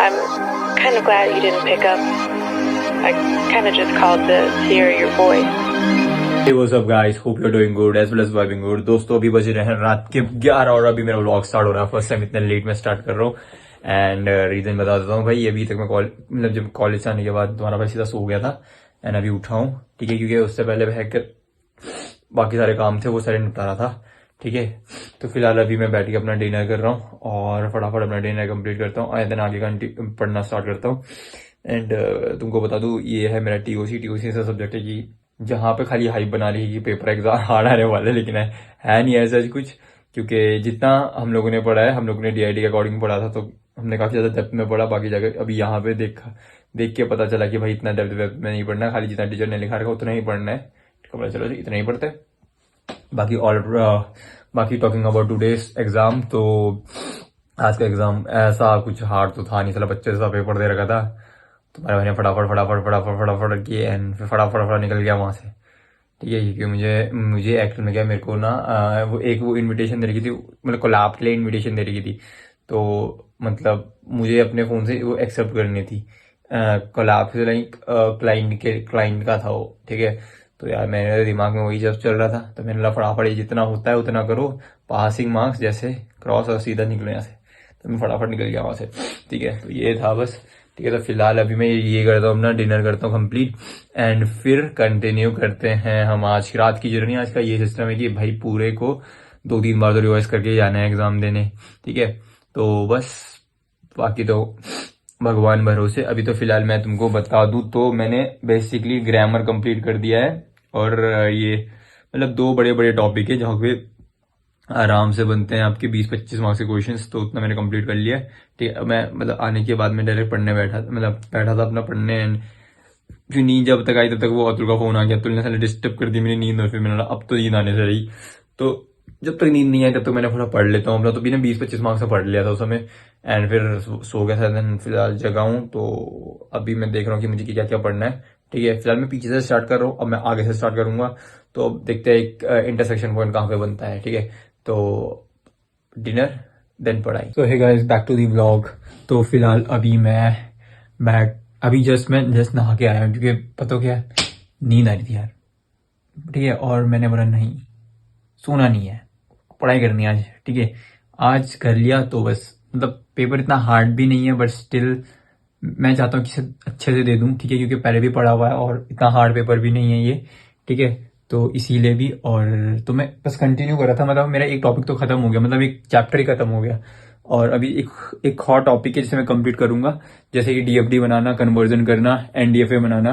I'm kind of glad you didn't pick up. I kind of just called to hear your voice. Hey what's up guys, hope you're doing good as well as vibing good। दोस्तों अभी बज रहे हैं रात के 11 और अभी मेरा व्लॉग स्टार्ट हो रहा है। फर्स्ट टाइम इतने लेट में स्टार्ट कर रहा हूँ एंड रीजन बता देता हूँ भाई। अभी तक मैं मतलब जब कॉलेज से आने के बाद तुम्हारा भाई सीधा सो गया था एंड अभी उठा हूँ, ठीक है, क्योंकि उससे पहले बह कर बाकी सारे काम थे वो सारे निपटा रहा था, ठीक है। तो फिलहाल अभी मैं बैठ के अपना डिनर कर रहा हूँ और फटाफट अपना डिनर कंप्लीट करता हूँ एंड देन आगे का पढ़ना स्टार्ट करता हूँ। एंड तुमको बता दूँ ये है मेरा टीओसी ऐसा सब्जेक्ट है कि जहाँ पे खाली हाइप बना रही है कि पेपर एग्जाम हार्ड आने वाला है, लेकिन है नहीं ऐसा कुछ। क्योंकि जितना हम लोगों ने पढ़ा है, हम लोगों ने डीआईटी के अकॉर्डिंग पढ़ा था, तो हमने काफी ज्यादा डेप्थ में पढ़ा। बाकी जगह अभी यहाँ पे देख के पता चला कि भाई इतना डेप्थ वेप्थ में नहीं पढ़ना, खाली जितना टीचर ने लिखा रखा उतना ही पढ़ना है। पता चलो इतना ही पढ़ते हैं। बाकी टॉकिंग अबाउट टुडेज एग्जाम, तो आज का एग्जाम ऐसा कुछ हार्ड तो था नहीं, साला बच्चे जैसा पेपर दे रखा था। तो मेरे भाई ने फटाफट किए एंड फिर फटाफट निकल गया वहां से, ठीक है। क्योंकि मुझे एक्चुअल में क्या, मेरे को ना वो इनविटेशन दे रखी थी, मतलब कोलैब के लिए इनविटेशन दे रखी थी। तो मतलब मुझे अपने फोन से वो एक्सेप्ट करनी थी। कोलैब से लाइक क्लाइंट का था वो, ठीक है। तो यार मेरे दिमाग में वही जब चल रहा था, तो मैंने बोला फटाफट जितना होता है उतना करो, पासिंग मार्क्स जैसे क्रॉस और सीधा निकलो यहाँ से। तो मैं फटाफट निकल गया वहां से, ठीक है। तो ये था बस, ठीक है। तो फिलहाल अभी मैं ये करता हूँ, अपना डिनर करता हूँ कंप्लीट एंड फिर कंटिन्यू करते हैं हम आज की रात की जर्नी। आज का ये सिस्टम है कि भाई पूरे को 2-3 बार तो रिवाइज करके जाना है एग्जाम देने, ठीक है। तो बस बाकी तो भगवान भरोसे। अभी तो फिलहाल मैं तुमको बता दूं तो मैंने बेसिकली ग्रामर कंप्लीट कर दिया है और ये मतलब 2 बड़े बड़े टॉपिक है जहाँ पे आराम से बनते हैं आपके 20-25 मार्क्स के क्वेश्चंस, तो उतना मैंने कंप्लीट कर लिया है, ठीक है। मैं मतलब आने के बाद में डायरेक्ट पढ़ने बैठा था अपना पढ़ने एंड फिर नींद जब तक आई तब तक वो अतुल का फोन आ गया। अतुल ने साले डिस्टर्ब कर दी मेरी नींद और फिर मैंने बोला अब तो नींद आने से रही। तो जब तक नींद नहीं आई तब तक मैंने थोड़ा पढ़ लेता हूँ अपना, तो भी ना 20-25 मार्क्स से पढ़ लिया था उस समय एंड फिर सो गया था। देन फिलहाल जगा हूँ, तो अभी मैं देख रहा हूँ कि मुझे क्या क्या पढ़ना है, ठीक है। फिलहाल मैं पीछे से स्टार्ट कर रहा हूँ, अब मैं आगे से स्टार्ट करूंगा। तो अब देखते हैं एक इंटरसेक्शन पॉइंट कहाँ पे बनता है, ठीक है। तो डिनर देन पढ़ाई। तो hey guys, back to the vlog. तो फिलहाल अभी मैं जस्ट नहा के आया हूँ, क्योंकि पता क्या है, नींद आ रही थी यार, ठीक है। और मैंने बोला नहीं, सोना नहीं है, पढ़ाई करनी है आज, ठीक है। आज कर लिया तो बस, मतलब पेपर इतना हार्ड भी नहीं है बट स्टिल मैं चाहता हूँ कि इसे अच्छे से दे दूं, ठीक है, क्योंकि पहले भी पढ़ा हुआ है और इतना हार्ड पेपर भी नहीं है ये, ठीक है। तो इसीलिए भी, और तो मैं बस कंटिन्यू कर रहा था, मतलब मेरा एक टॉपिक तो खत्म हो गया, मतलब एक चैप्टर ही खत्म हो गया और अभी एक और टॉपिक है जिसे मैं कंप्लीट करूंगा, जैसे कि डीएफडी बनाना, कन्वर्जन करना, एनडीएफए बनाना,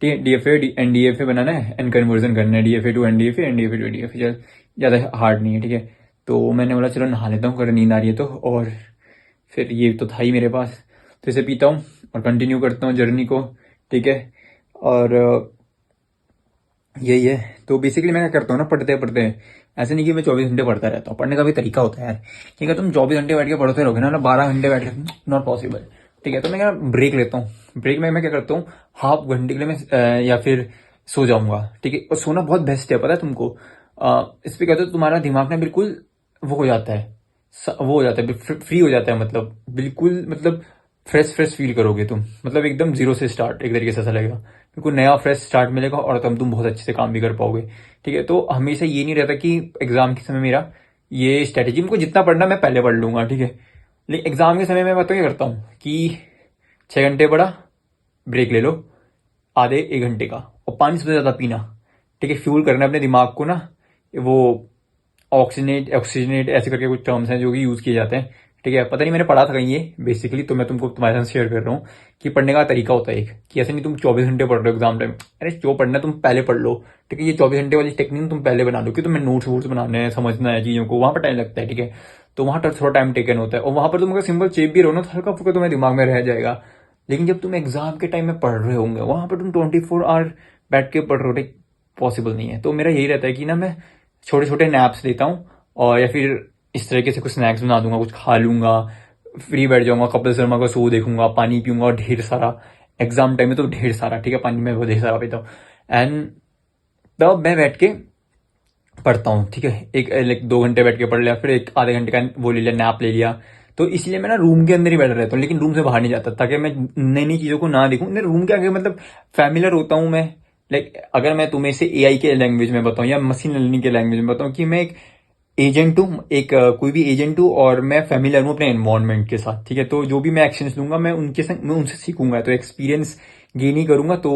ठीक है। डीएफए एनडीएफए बनाना है एंड कन्वर्जन करना है, डीएफए टू एनडीएफए, एनडीएफए टू एनडीएफए, ज्यादा हार्ड नहीं है, ठीक है। तो मैंने बोला चलो नहा लेता हूँ, कर नींद आ रही है तो, और फिर ये तो था ही मेरे पास, तो इसे पीता हूँ और कंटिन्यू करता हूँ जर्नी को, ठीक है। और यही है। तो बेसिकली मैं क्या करता हूँ ना, पढ़ते पढ़ते ऐसे नहीं कि मैं 24 घंटे पढ़ता रहता हूँ, पढ़ने का भी तरीका होता है यार, ठीक है। तुम 24 घंटे बैठ के पढ़ते रहोगे ना, 12 घंटे बैठ के, नॉट पॉसिबल, ठीक है। तो मैं क्या ब्रेक लेता हूँ, ब्रेक में मैं क्या करता हूँ, हाफ घंटे के लिए मैं या फिर सो जाऊंगा, ठीक है। और सोना बहुत बेस्ट है, पता है तुमको। इस पे कहते हो तुम्हारा दिमाग ना बिल्कुल वो हो जाता है, वो हो जाता है, फ्री हो जाता है, मतलब बिल्कुल, मतलब फ्रेश फील करोगे तुम, मतलब एकदम जीरो से स्टार्ट, एक तरीके से ऐसा लगेगा, बिल्कुल नया फ्रेश स्टार्ट मिलेगा और तब तुम बहुत अच्छे से काम भी कर पाओगे, ठीक है। तो हमेशा ये नहीं रहता कि एग्जाम के समय मेरा ये स्ट्रेटेजी, को जितना पढ़ना मैं पहले पढ़ लूंगा, ठीक है। लेकिन एग्जाम के समय मैं क्या करता हूँ कि 6 घंटे पढ़ा, ब्रेक ले लो आधे 1 घंटे का, और पानी सबसे ज्यादा पीना, ठीक है। फ्यूल करना अपने दिमाग को ना, वो ऑक्सीजनेट ऐसे करके कुछ टर्म्स हैं जो कि यूज किए जाते हैं, ठीक है। पता नहीं मैंने पढ़ा था कहीं ये बेसिकली, तो मैं तुमको तुम्हारे साथ शेयर कर रहा हूँ कि पढ़ने का तरीका होता है एक, कि ऐसे नहीं तुम 24 घंटे पढ़ रहे हो एग्जाम टाइम, अरे जो पढ़ना है तुम पहले पढ़ लो, ठीक है। ये 24 घंटे वाली टेक्निक तुम पहले बना लो, कि तुम्हें नोट्स वोट्स बनाने हैं, समझना है चीजों को, वहां पर टाइम लगता है, ठीक है। तो वहां पर थोड़ा टाइम टेकन होता है, और वहां पर तुम अगर सिंपल चेप भी रहो ना, तो हल्का फुल्का तुम्हारे दिमाग में रह जाएगा। लेकिन जब तुम एग्जाम के टाइम में पढ़ रहे होंगे, वहां पर तुम 24 आवर बैठ के पढ़ रहे हो, पॉसिबल नहीं है। तो मेरा यही रहता है कि ना मैं छोटे छोटे नैप्स लेता हूँ, और या फिर इस तरीके से कुछ स्नैक्स बना दूंगा, कुछ खा लूंगा, फ्री बैठ जाऊंगा, कपिल शर्मा का शो देखूंगा, पानी पीऊंगा ढेर सारा, एग्जाम टाइम में तो ढेर सारा, ठीक है, पानी में वो ढेर सारा पीता हूँ एंड तब मैं बैठ के पढ़ता हूँ, ठीक है। एक 2 घंटे बैठ के पढ़ लिया, फिर एक आधे घंटे का वो ले लिया, नैप ले लिया, तो इसलिए मैं ना रूम के अंदर ही बैठा रहता हूँ, लेकिन रूम से बाहर नहीं जाता, ताकि मैं नई नई चीज़ों को ना देखूँ। रूम के आगे मतलब फैमिलियर होता हूँ मैं। लाइक अगर मैं तुम्हें से AI के लैंग्वेज में बताऊँ या मशीन लर्निंग के लैंग्वेज में बताऊँ कि मैं एक एजेंट हूँ, एक कोई भी एजेंट हूँ, और मैं फैमिलियर हूँ अपने एनवायरनमेंट के साथ, ठीक है। तो जो भी मैं एक्शंस लूंगा मैं मैं उनसे सीखूंगा, तो एक्सपीरियंस गेन ही करूंगा। तो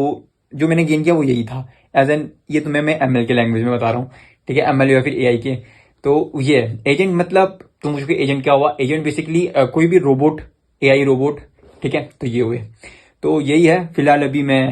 जो मैंने गेन किया वो यही था एज एन, ये तुम्हें मैं ML के लैंग्वेज में बता रहा हूँ, ठीक है, ML या फिर AI के। तो ये एजेंट मतलब तुम मुझे एजेंट क्या हुआ, एजेंट बेसिकली कोई भी रोबोट, AI रोबोट, ठीक है। तो ये हुए, तो यही है फिलहाल। अभी मैं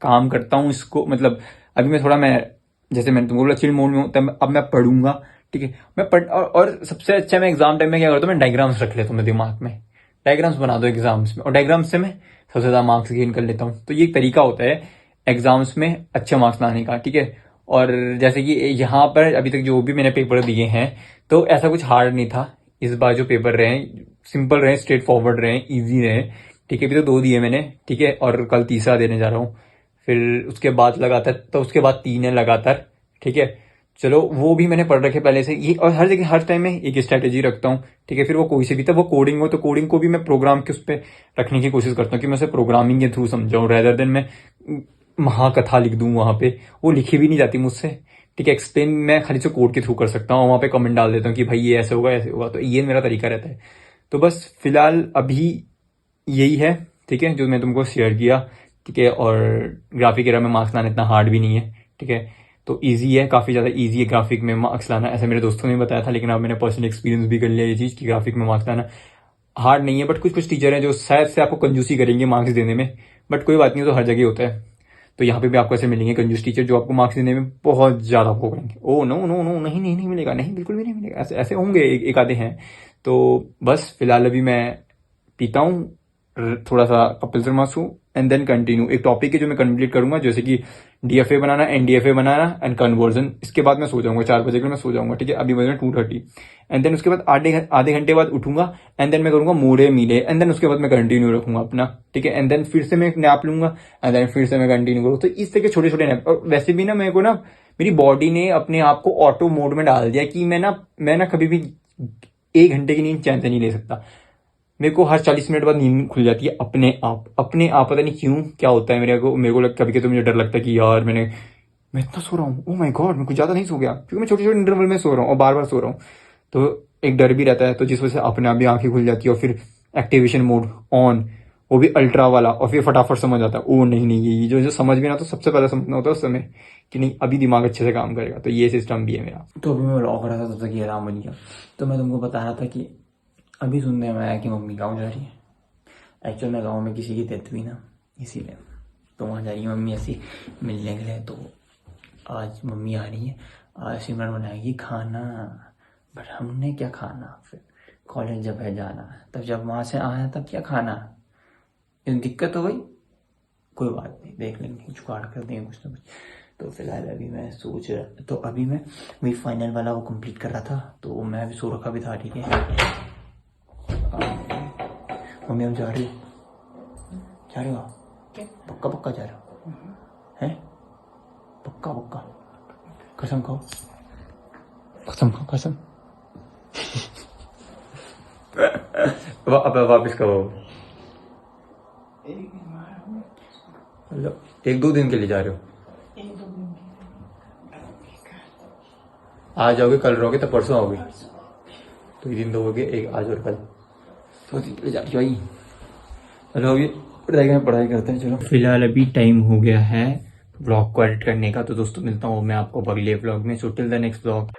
काम करता हूँ इसको, मतलब अभी मैं थोड़ा, मैं जैसे मैंने तुमको बोला चिल मोड में हूँ, तब अब मैं पढ़ूंगा, ठीक है। मैं पढ़ और सबसे अच्छा मैं एग्जाम टाइम में क्या करता हूँ, मैं डायग्राम्स रख लेता हूँ मैं दिमाग में, डायग्राम्स बना दो एग्जाम्स में, और डायग्राम्स से मैं सबसे ज्यादा मार्क्स गेन कर लेता हूँ। तो ये एक तरीका होता है एग्जाम्स में अच्छे मार्क्स लाने का, ठीक है। और जैसे कि यहाँ पर अभी तक जो भी मैंने पेपर दिए हैं, तो ऐसा कुछ हार्ड नहीं था। इस बार जो पेपर रहे सिंपल रहे, स्ट्रेट फॉरवर्ड रहे, इजी रहे, ठीक है। अभी तो 2 दिए मैंने, ठीक है, और कल तीसरा देने जा रहा हूँ। फिर उसके बाद लगातार, तो उसके बाद 3 है लगातार, ठीक है। चलो वो भी मैंने पढ़ रखे पहले से ये, और हर जगह हर टाइम में एक स्ट्रैटेजी रखता हूँ, ठीक है। फिर वो कोई से भी था, वो कोडिंग हो तो कोडिंग को भी मैं प्रोग्राम के उस पर रखने की कोशिश करता हूँ कि मैं उसे प्रोग्रामिंग के थ्रू समझाऊँ, रेदर देन मैं महाकथा लिख दूँ वहाँ पे, वो लिखी भी नहीं जाती मुझसे, ठीक है। एक्सप्लेन मैं खाली से कोड के थ्रू कर सकता हूँ, वहाँ पे कमेंट डाल देता हूँ कि भाई ये ऐसे होगा ऐसे होगा, तो ये मेरा तरीका रहता है। तो बस फिलहाल अभी यही है, ठीक है, जो मैं तुमको शेयर किया, ठीक है। और ग्राफिक एरा में मार्क्स लाना इतना हार्ड भी नहीं है, ठीक है। तो इजी है, काफ़ी ज़्यादा इजी है ग्राफिक में मार्क्स लाना, ऐसा मेरे दोस्तों ने बताया था, लेकिन अब मैंने पर्सनल एक्सपीरियंस भी कर लिया ये चीज़ कि ग्राफिक में मार्क्स लाना हार्ड नहीं है। बट कुछ कुछ टीचर हैं जो शायद से आपको कंजूसी करेंगे मार्क्स देने में, बट कोई बात नहीं, तो हर जगह होता है। तो यहाँ पे भी आपको ऐसे मिलेंगे कंजूस टीचर जो आपको मार्क्स देने में बहुत ज़्यादा आपको करेंगे। ओ नो नो नो, नहीं नहीं नहीं मिलेगा, नहीं बिल्कुल भी नहीं मिलेगा, ऐसे ऐसे होंगे, एक आधे हैं। तो बस फिलहाल अभी मैं पीता हूँ थोड़ा सा Kapil Sharma show, and then continue एक टॉपिक है जो मैं कंप्लीट करूंगा, जैसे कि DFA बनाना, NDFA बनाना एंड कन्वर्जन। इसके बाद मैं सो जाऊंगा, 4 बजे के मैं सो जाऊंगा, ठीक है। अभी बजे 2:30, एंड देन उसके बाद आधे घंटे बाद उठूंगा, एंड देन मैं करूंगा मूडे मीले, एंड देन उसके बाद मैं कंटिन्यू रखूंगा अपना, ठीक है। एंड देन फिर से मैं एक नैप लूंगा, एंड देन फिर से मैं कंटिन्यू करूँ। तो इस तरह के छोटे छोटे नैप। और वैसे भी ना मेरे को ना मेरी बॉडी ने अपने आप को ऑटो मोड में डाल दिया कि मैं ना कभी भी 1 घंटे की नींद चैन से नहीं ले सकता। मेरे को हर 40 मिनट बाद नींद खुल जाती है अपने आप, पता नहीं क्यों, क्या होता है मेरे को कभी कभी तो मुझे डर लगता है कि यार मैं इतना सो रहा हूँ, ओ माय गॉड, मैं कुछ ज्यादा नहीं सो गया, क्योंकि मैं छोटे छोटे इंटरवल में सो रहा हूँ और बार बार सो रहा हूँ। तो एक डर भी रहता है, तो जिस वजह से अपने आप भी आंखें खुल जाती है, और फिर एक्टिवेशन मोड ऑन, वो भी अल्ट्रा वाला, और फिर फटाफट समझ आता है ओ नहीं नहीं ये जो समझ में ना, तो सबसे पहले समझना होता है उस समय कि नहीं अभी दिमाग अच्छे से काम करेगा। तो ये सिस्टम भी है मेरा। तो अभी मैं व्लॉग कर रहा था, तब तक ये आराम बन गया। तो मैं तुमको बता रहा था कि अभी सुनने में आया कि मम्मी गाँव जा रही है। एक्चुअल में गाँव में किसी की डेथ हुई ना, इसीलिए तो वहाँ जा रही है मम्मी ऐसी मिलने के लिए। तो आज मम्मी आ रही है, आज सिमरन बनाएगी खाना, बट हमने क्या खाना, फिर कॉलेज जब है जाना, तब जब वहाँ से आया तब क्या खाना, दिक्कत हो गई। कोई बात नहीं, देख लेंगे, जुगाड़ कर देंगे कुछ ना कुछ। तो फिलहाल अभी मैं सोच रहा, तो अभी मैं वही फाइनल वाला वो कंप्लीट कर रहा था, तो मैं अभी सो रखा भी था, ठीक है। मम्मी हम जा रहे हो पक्का पक्का जा रहे हो हैं, पक्का पक्का, कसम खाओ कसम। अब वापिस कहो, 1-2 दिन के लिए जा रहे हो, आज जाओगे, कल रहोगे, तो परसों आओगे, तो ये दिन दो हो गए, एक आज और कल, तो दिन के लिए जा रही हो भाई। चलो अभी पढ़ाई करते हैं। चलो फिलहाल अभी टाइम हो गया है ब्लॉग को एडिट करने का, तो दोस्तों मिलता हूँ मैं आपको अगले ब्लॉग में। So till the next blog.